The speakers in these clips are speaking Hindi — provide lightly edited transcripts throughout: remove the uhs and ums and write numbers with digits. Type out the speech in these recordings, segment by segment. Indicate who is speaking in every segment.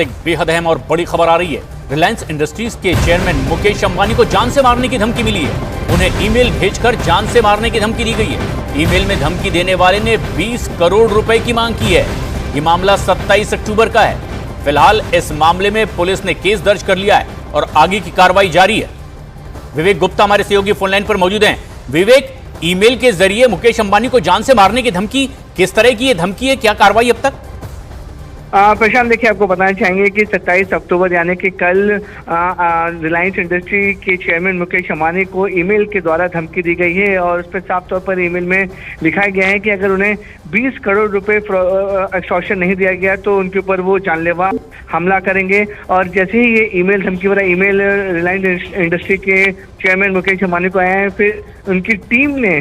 Speaker 1: वक्त एक बेहद अहम और बड़ी खबर आ रही है। रिलायंस इंडस्ट्रीज के चेयरमैन मुकेश अंबानी को जान से मारने की धमकी मिली है। उन्हें ईमेल भेजकर जान से मारने की धमकी दी गई है। ईमेल में धमकी देने वाले ने 20 करोड़ रुपए की मांग की है। ये मामला 27 अक्टूबर का है। फिलहाल इस मामले में पुलिस ने केस दर्ज कर लिया है और आगे की कार्रवाई जारी है। विवेक गुप्ता हमारे सहयोगी फोनलाइन पर मौजूद हैं। विवेक, ईमेल के जरिए मुकेश अंबानी को जान से मारने की धमकी, किस तरह की ये धमकी है, क्या कार्रवाई अब तक?
Speaker 2: प्रशांत, देखिए, आपको बताना चाहेंगे कि 27 अक्टूबर यानी कि कल रिलायंस इंडस्ट्री के चेयरमैन मुकेश अंबानी को ईमेल के द्वारा धमकी दी गई है और उस पर साफ तौर पर ईमेल में लिखा गया है कि अगर उन्हें 20 करोड़ रुपए एक्सटॉर्शन नहीं दिया गया तो उनके ऊपर वो जानलेवा हमला करेंगे। और जैसे ही ये ईमेल, धमकी भरा ईमेल रिलायंस इंडस्ट्री के चेयरमैन मुकेश अंबानी को आया है, फिर उनकी टीम ने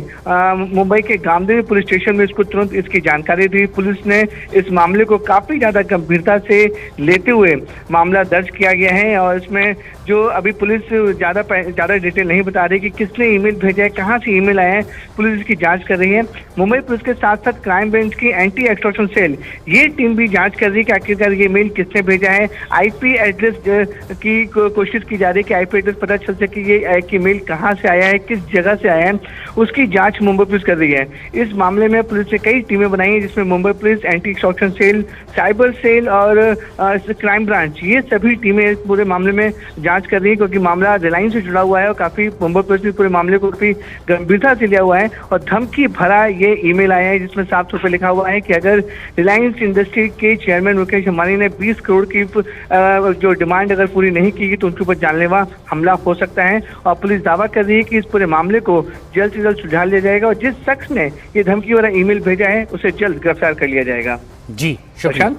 Speaker 2: मुंबई के गामदेवी पुलिस स्टेशन में इसको तुरंत इसकी जानकारी दी। पुलिस ने इस मामले को काफी ज्यादा गंभीरता से लेते हुए मामला दर्ज किया गया है और इसमें जो अभी पुलिस ज्यादा डिटेल नहीं बता रही कि किसने ईमेल भेजा है, कहां से ईमेल आया है, पुलिस इसकी जांच कर रही है। मुंबई पुलिस के साथ साथ क्राइम ब्रांच की एंटी एक्सटॉर्शन सेल ये टीम भी जांच कर रही है कि आखिरकार ये ईमेल किसने भेजा है। आईपी एड्रेस की कोशिश की जा रही है कि आईपी एड्रेस पता चल सके ये ईमेल कहां से आया है, किस जगह से आया है, उसकी जांच मुंबई पुलिस कर रही है। इस मामले में पुलिस ने कई टीमें बनाई हैं जिसमें Mumbai police, anti extortion cell, cyber cell और क्राइम ब्रांच, ये सभी टीमें पूरे मामले में जांच कर रही है क्योंकि मामला रिलायंस से जुड़ा हुआ है और काफी मुंबई पुलिस ने पूरे मामले को काफी गंभीरता से लिया हुआ है। और धमकी भरा ये ईमेल आया है जिसमें साफ तौर पर लिखा हुआ है कि अगर रिलायंस इंडस्ट्री के चेयरमैन मुकेश अंबानी ने 20 करोड़ की जो डिमांड अगर पूरी नहीं की तो उनके ऊपर जानलेवा हमला हो सकता है। और पुलिस दावा कर रही है कि इस पूरे मामले को जल्द से जल्द सुलझा लिया जाएगा और जिस शख्स ने ये धमकी वाला ईमेल भेजा है उसे जल्द गिरफ्तार कर लिया जाएगा।
Speaker 1: जी, शुक्रिया।